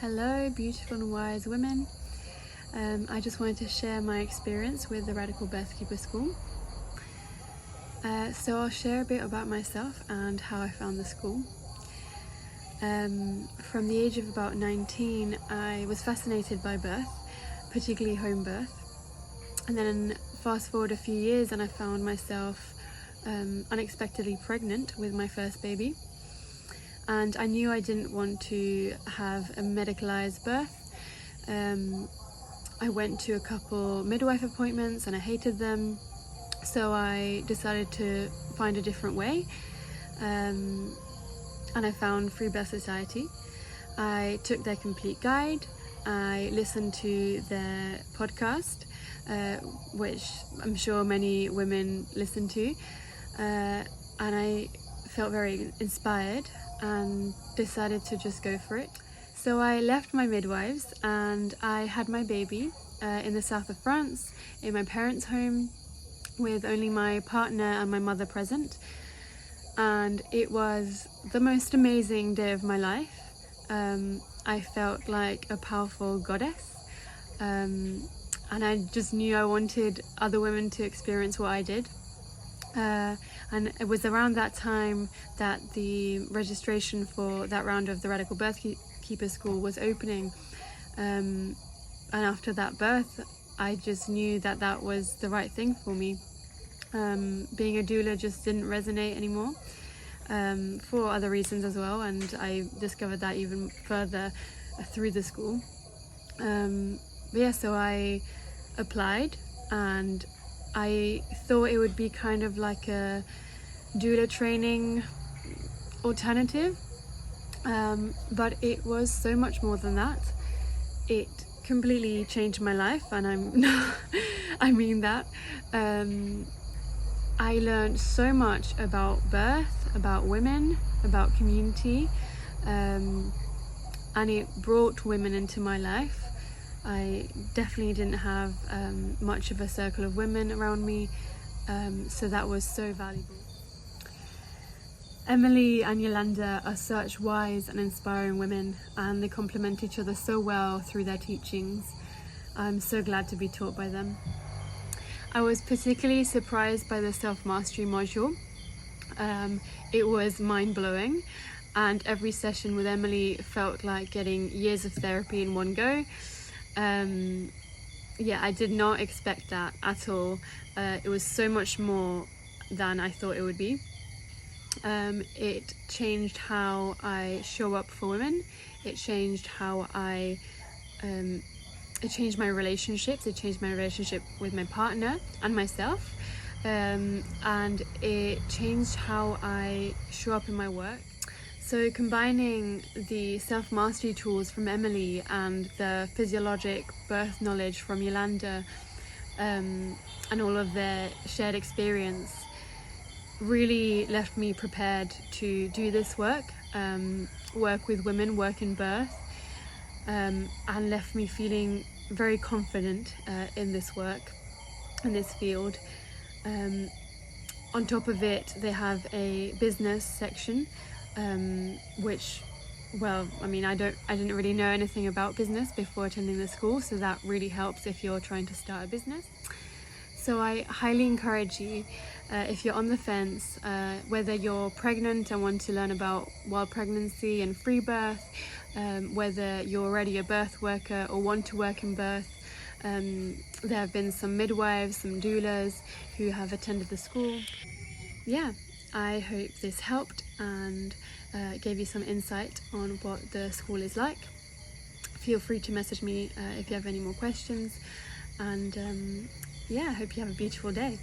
Hello, beautiful and wise women. I just wanted to share my experience with the Radical Birthkeeper School. So I'll share a bit about myself and how I found the school. From the age of about 19, I was fascinated by birth, particularly home birth. And then fast forward a few years and I found myself unexpectedly pregnant with my first baby. And I knew I didn't want to have a medicalized birth. I went to a couple midwife appointments and I hated them. So I decided to find a different way. And I found Free Birth Society. I took their complete guide. I listened to their podcast, which I'm sure many women listen to. And I felt very inspired and decided to just go for it. So I left my midwives and I had my baby in the south of France in my parents' home with only my partner and my mother present, and it was the most amazing day of my life. I felt like a powerful goddess, and I just knew I wanted other women to experience what I did. And it was around that time that the registration for that round of the Radical Birthkeeper School was opening. And after that birth, I just knew that that was the right thing for me. Being a doula just didn't resonate anymore, for other reasons as well, and I discovered that even further through the school. So I applied, and I thought it would be kind of like a doula training alternative, but it was so much more than that. It completely changed my life, and I mean that. I learned so much about birth, about women, about community, and it brought women into my life. I definitely didn't have much of a circle of women around me, so that was so valuable. Emily and Yolanda are such wise and inspiring women, and they complement each other so well through their teachings. I'm so glad to be taught by them. I was particularly surprised by the self-mastery module. It was mind-blowing, and every session with Emily felt like getting years of therapy in one go. I did not expect that at all. It was so much more than I thought it would be. It changed how I show up for women. It changed how it changed my relationships. It changed my relationship with my partner and myself. And it changed how I show up in my work. So combining the self-mastery tools from Emily and the physiologic birth knowledge from Yolanda, and all of their shared experience really left me prepared to do this work, work with women, work in birth, and left me feeling very confident in this work, in this field. On top of it, they have a business section, which, I didn't really know anything about business before attending the school, so that really helps if you're trying to start a business. So I highly encourage you, if you're on the fence, whether you're pregnant and want to learn about wild pregnancy and free birth, whether you're already a birth worker or want to work in birth. There have been some midwives, some doulas who have attended the school. I hope this helped and gave you some insight on what the school is like. Feel free to message me if you have any more questions, and I hope you have a beautiful day.